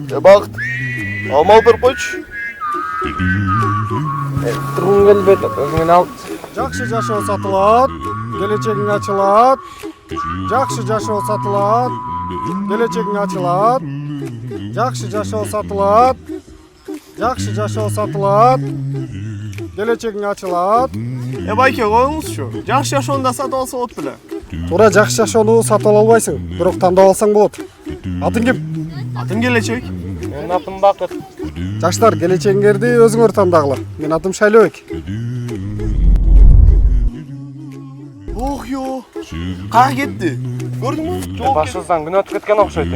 Бақыт, алмал бір қойшы. Тұрғын келбейді, өзіңен ал. Жақсы жашау сатылады, келечегің açылады. Жақсы жашау сатылады, келечегің açылады. Жақсы жашау сатылады, жақсы жашау сатылады, келечегің açылады. Байке, қойыңыз шу. Жақсы жашауын да сатып алса от біле. Тура жақсы жашауны сатып албайсың, бирок тандап алсаң болот. Атың ким? Атым келечек. Менің атым Бақыт. Жаштар, келечегиңерди өзүңөр тандагыла. Мен атым Шайлообек. Ох, йо. Қақ кетті. Көрдің мü? Башыңыздан күн өтіп кеткен окшойт.